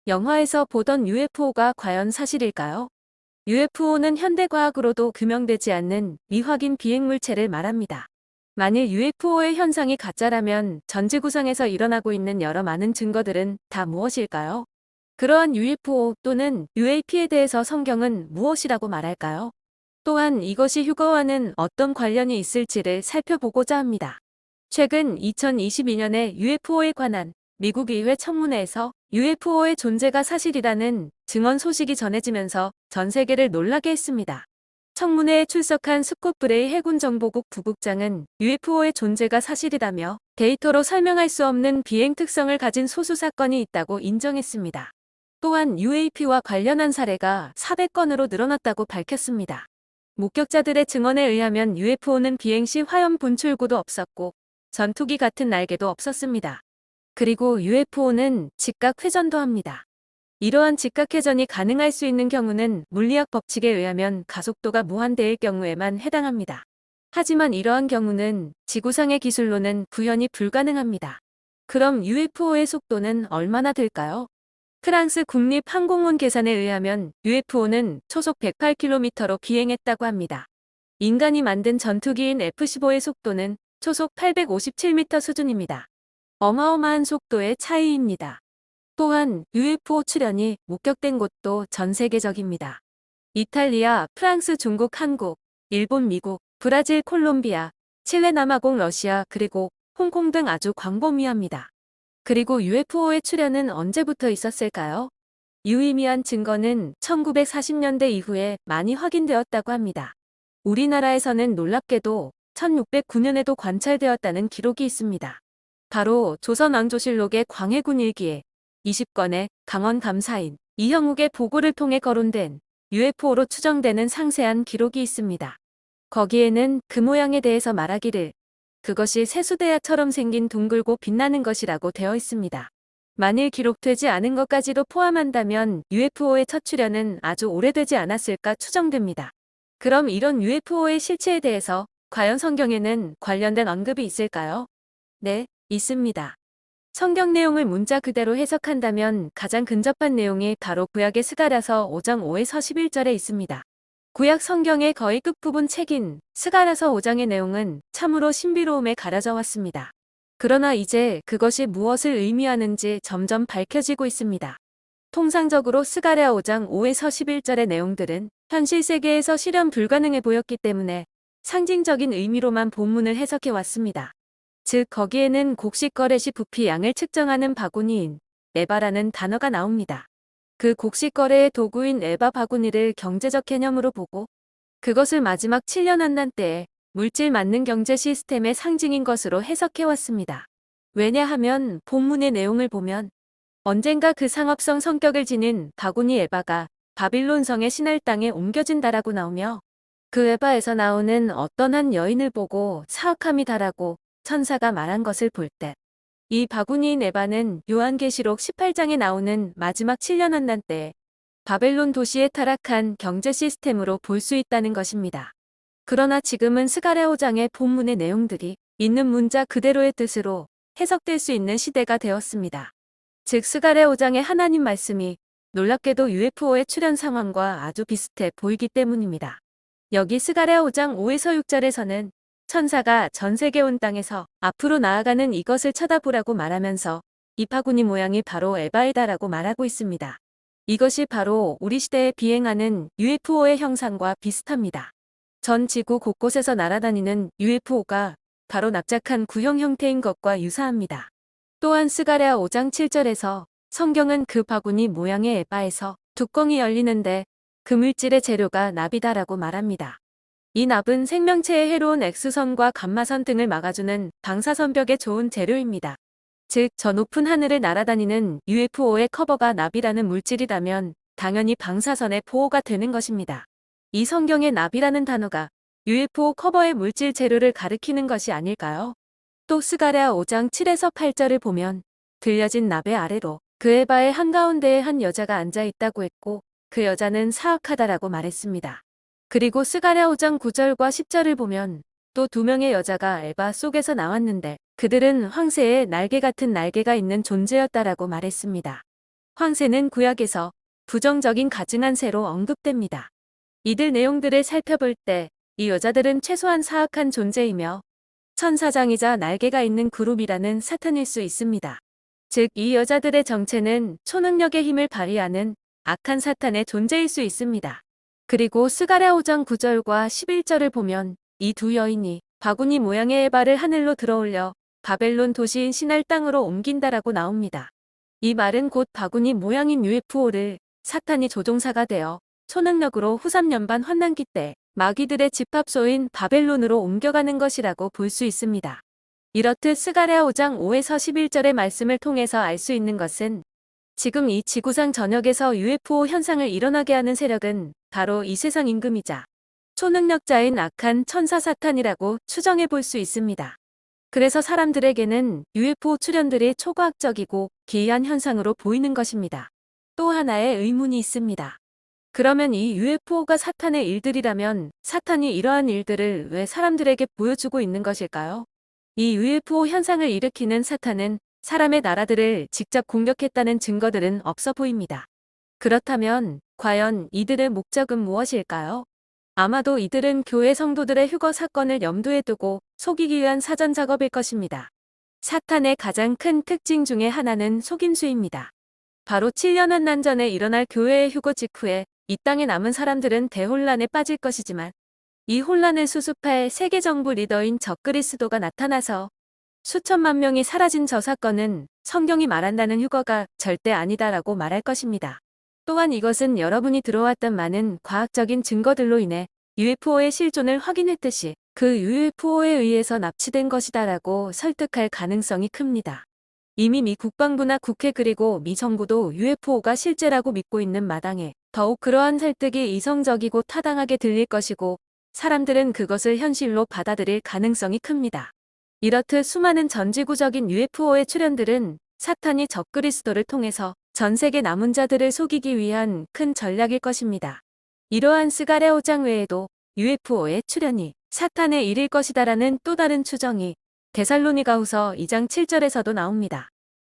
영화에서 보던 UFO가 과연 사실일까요? UFO는 현대과학으로도 규명되지 않는 미확인 비행물체를 말합니다. 만일 UFO의 현상이 가짜라면 전 지구상에서 일어나고 있는 여러 많은 증거들은 다 무엇일까요? 그러한 UFO 또는 UAP에 대해서 성경은 무엇이라고 말할까요? 또한 이것이 휴거와는 어떤 관련이 있을지를 살펴보고자 합니다. 최근 2022년에 UFO에 관한 미국 의회 청문회에서 UFO의 존재가 사실이라는 증언 소식이 전해지면서 전 세계를 놀라게 했습니다. 청문회에 출석한 스콧 브레이 해군정보국 부국장은 UFO의 존재가 사실이라며 데이터로 설명할 수 없는 비행 특성을 가진 소수 사건이 있다고 인정했습니다. 또한 UAP와 관련한 사례가 400건으로 늘어났다고 밝혔습니다. 목격자들의 증언에 의하면 UFO는 비행 시 화염 분출구도 없었고 전투기 같은 날개도 없었습니다. 그리고 UFO는 직각 회전도 합니다. 이러한 직각 회전이 가능할 수 있는 경우는 물리학 법칙에 의하면 가속도가 무한대일 경우에만 해당합니다. 하지만 이러한 경우는 지구상의 기술로는 구현이 불가능합니다. 그럼 UFO의 속도는 얼마나 될까요? 프랑스 국립항공원 계산에 의하면 UFO는 초속 108km로 비행했다고 합니다. 인간이 만든 전투기인 F-15의 속도는 초속 857m 수준입니다. 어마어마한 속도의 차이입니다. 또한 UFO 출현이 목격된 곳도 전 세계적입니다. 이탈리아, 프랑스, 중국, 한국, 일본, 미국, 브라질, 콜롬비아, 칠레, 남아공, 러시아, 그리고 홍콩 등 아주 광범위합니다. 그리고 UFO의 출현은 언제부터 있었을까요? 유의미한 증거는 1940년대 이후에 많이 확인되었다고 합니다. 우리나라에서는 놀랍게도 1609년에도 관찰되었다는 기록이 있습니다. 바로 조선왕조실록의 광해군 일기에 20건의 강원 감사인 이형욱의 보고를 통해 거론된 UFO로 추정되는 상세한 기록이 있습니다. 거기에는 그 모양에 대해서 말하기를 그것이 세수대야처럼 생긴 둥글고 빛나는 것이라고 되어 있습니다. 만일 기록되지 않은 것까지도 포함한다면 UFO의 첫 출현은 아주 오래되지 않았을까 추정됩니다. 그럼 이런 UFO의 실체에 대해서 과연 성경에는 관련된 언급이 있을까요? 네, 있습니다. 성경 내용을 문자 그대로 해석한다면 가장 근접한 내용이 바로 구약의 스가랴서 5장 5에서 11절에 있습니다. 구약 성경의 거의 끝부분 책인 스가랴서 5장의 내용은 참으로 신비로움에 가려져 왔습니다. 그러나 이제 그것이 무엇을 의미하는지 점점 밝혀지고 있습니다. 통상적으로 스가랴 5장 5에서 11절의 내용들은 현실 세계에서 실현 불가능해 보였기 때문에 상징적인 의미로만 본문을 해석해 왔습니다. 즉 거기에는 곡식거래 시 부피 양을 측정하는 바구니인 에바라는 단어가 나옵니다. 그 곡식거래의 도구인 에바 바구니를 경제적 개념으로 보고 그것을 마지막 7년 한난 때에 물질 맞는 경제 시스템의 상징인 것으로 해석해왔습니다. 왜냐하면 본문의 내용을 보면 언젠가 그 상업성 성격을 지닌 바구니 에바가 바빌론성의 신할 땅에 옮겨진다라고 나오며 그 에바에서 나오는 어떤 한 여인을 보고 사악함이다라고 천사가 말한 것을 볼 때 이 바구니인 에바는 요한계시록 18장에 나오는 마지막 7년 한난 때 바벨론 도시의 타락한 경제 시스템으로 볼 수 있다는 것입니다. 그러나 지금은 스가랴 5장의 본문의 내용들이 있는 문자 그대로의 뜻으로 해석될 수 있는 시대가 되었습니다. 즉 스가랴 5장의 하나님 말씀이 놀랍게도 UFO의 출현 상황과 아주 비슷해 보이기 때문입니다. 여기 스가랴 5장 5에서 6절에서는 천사가 전 세계 온 땅에서 앞으로 나아가는 이것을 쳐다보라고 말하면서 이 바구니 모양이 바로 에바이다라고 말하고 있습니다. 이것이 바로 우리 시대에 비행하는 UFO의 형상과 비슷합니다. 전 지구 곳곳에서 날아다니는 UFO가 바로 납작한 구형 형태인 것과 유사합니다. 또한 스가랴 5장 7절에서 성경은 그 바구니 모양의 에바에서 뚜껑이 열리는데 그 물질의 재료가 납이다라고 말합니다. 이 납은 생명체의 해로운 X선과 감마선 등을 막아주는 방사선벽에 좋은 재료입니다. 즉, 저 높은 하늘을 날아다니는 UFO의 커버가 납이라는 물질이라면 당연히 방사선의 보호가 되는 것입니다. 이 성경의 납이라는 단어가 UFO 커버의 물질 재료를 가리키는 것이 아닐까요? 또 스가랴 5장 7에서 8절을 보면 들려진 납의 아래로 그 에바의 한가운데에 한 여자가 앉아 있다고 했고 그 여자는 사악하다라고 말했습니다. 그리고 스가랴 5장 9절과 10절을 보면 또 두 명의 여자가 에바 속에서 나왔는데 그들은 황새의 날개 같은 날개가 있는 존재였다라고 말했습니다. 황새는 구약에서 부정적인 가증한 새로 언급됩니다. 이들 내용들을 살펴볼 때 이 여자들은 최소한 사악한 존재이며 천사장이자 날개가 있는 그룹이라는 사탄일 수 있습니다. 즉, 이 여자들의 정체는 초능력의 힘을 발휘하는 악한 사탄의 존재일 수 있습니다. 그리고 스가랴 5장 9절과 11절을 보면 이 두 여인이 바구니 모양의 에바를 하늘로 들어올려 바벨론 도시인 신할 땅으로 옮긴다라고 나옵니다. 이 말은 곧 바구니 모양인 UFO를 사탄이 조종사가 되어 초능력으로 후 3년반 환난기 때 마귀들의 집합소인 바벨론으로 옮겨가는 것이라고 볼 수 있습니다. 이렇듯 스가랴 5장 5에서 11절의 말씀을 통해서 알 수 있는 것은 지금 이 지구상 전역에서 UFO 현상을 일어나게 하는 세력은 바로 이 세상 임금이자 초능력자인 악한 천사 사탄이라고 추정해 볼 수 있습니다. 그래서 사람들에게는 UFO 출현들이 초과학적이고 기이한 현상으로 보이는 것입니다. 또 하나의 의문이 있습니다. 그러면 이 UFO가 사탄의 일들이라면 사탄이 이러한 일들을 왜 사람들에게 보여주고 있는 것일까요? 이 UFO 현상을 일으키는 사탄은 사람의 나라들을 직접 공격했다는 증거들은 없어 보입니다. 그렇다면 과연 이들의 목적은 무엇일까요? 아마도 이들은 교회 성도들의 휴거 사건을 염두에 두고 속이기 위한 사전 작업일 것입니다. 사탄의 가장 큰 특징 중에 하나는 속임수입니다. 바로 7년 환난 전에 일어날 교회의 휴거 직후에 이 땅에 남은 사람들은 대혼란에 빠질 것이지만 이 혼란을 수습할 세계 정부 리더인 적그리스도가 나타나서 수천만 명이 사라진 저 사건은 성경이 말한다는 휴거가 절대 아니다라고 말할 것입니다. 또한 이것은 여러분이 들어왔던 많은 과학적인 증거들로 인해 UFO의 실존을 확인했듯이 그 UFO에 의해서 납치된 것이다라고 설득할 가능성이 큽니다. 이미 미 국방부나 국회 그리고 미 정부도 UFO가 실제라고 믿고 있는 마당에 더욱 그러한 설득이 이성적이고 타당하게 들릴 것이고 사람들은 그것을 현실로 받아들일 가능성이 큽니다. 이렇듯 수많은 전지구적인 UFO의 출현들은 사탄이 적그리스도를 통해서 전 세계 남은 자들을 속이기 위한 큰 전략일 것입니다. 이러한 스가랴 5장 외에도 UFO의 출현이 사탄의 일일 것이다라는 또 다른 추정이 데살로니가후서 2장 7절에서도 나옵니다.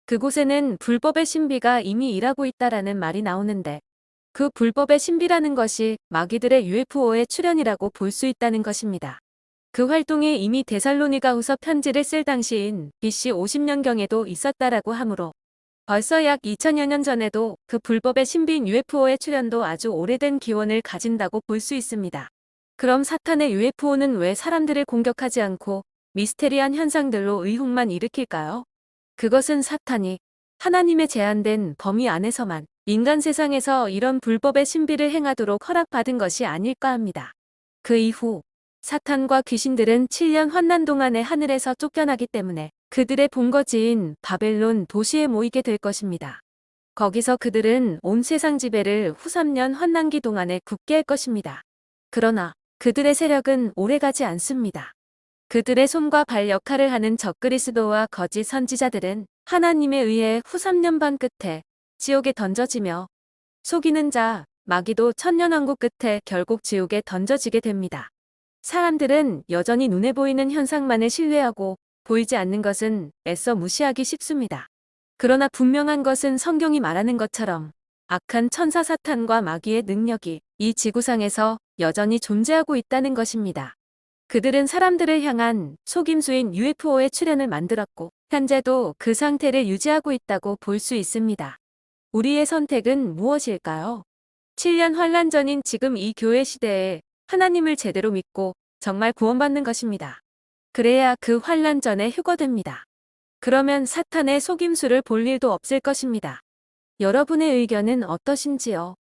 그곳에는 불법의 신비가 이미 일하고 있다라는 말이 나오는데 그 불법의 신비라는 것이 마귀들의 UFO의 출현이라고 볼 수 있다는 것입니다. 그 활동이 이미 데살로니가후서 편지를 쓸 당시인 BC 50년경에도 있었다라고 하므로 벌써 약 2000여 년 전에도 그 불법의 신비인 UFO의 출현도 아주 오래된 기원을 가진다고 볼 수 있습니다. 그럼 사탄의 UFO는 왜 사람들을 공격하지 않고 미스테리한 현상들로 의혹만 일으킬까요? 그것은 사탄이 하나님의 제한된 범위 안에서만 인간 세상에서 이런 불법의 신비를 행하도록 허락받은 것이 아닐까 합니다. 그 이후 사탄과 귀신들은 7년 환난 동안에 하늘에서 쫓겨나기 때문에 그들의 본거지인 바벨론 도시에 모이게 될 것입니다. 거기서 그들은 온 세상 지배를 후 3년 환난기 동안에 굳게 할 것입니다. 그러나 그들의 세력은 오래가지 않습니다. 그들의 손과 발 역할을 하는 적그리스도와 거짓 선지자들은 하나님에 의해 후 3년 반 끝에 지옥에 던져지며 속이는 자 마귀도 천년왕국 끝에 결국 지옥에 던져지게 됩니다. 사람들은 여전히 눈에 보이는 현상만을 신뢰하고 보이지 않는 것은 애써 무시하기 쉽습니다. 그러나 분명한 것은 성경이 말하는 것처럼 악한 천사 사탄과 마귀의 능력이 이 지구상에서 여전히 존재하고 있다는 것입니다. 그들은 사람들을 향한 속임수인 UFO의 출현을 만들었고 현재도 그 상태를 유지하고 있다고 볼 수 있습니다. 우리의 선택은 무엇일까요? 7년 환란 전인 지금 이 교회 시대에 하나님을 제대로 믿고 정말 구원받는 것입니다. 그래야 그 환란 전에 휴거됩니다. 그러면 사탄의 속임수를 볼 일도 없을 것입니다. 여러분의 의견은 어떠신지요?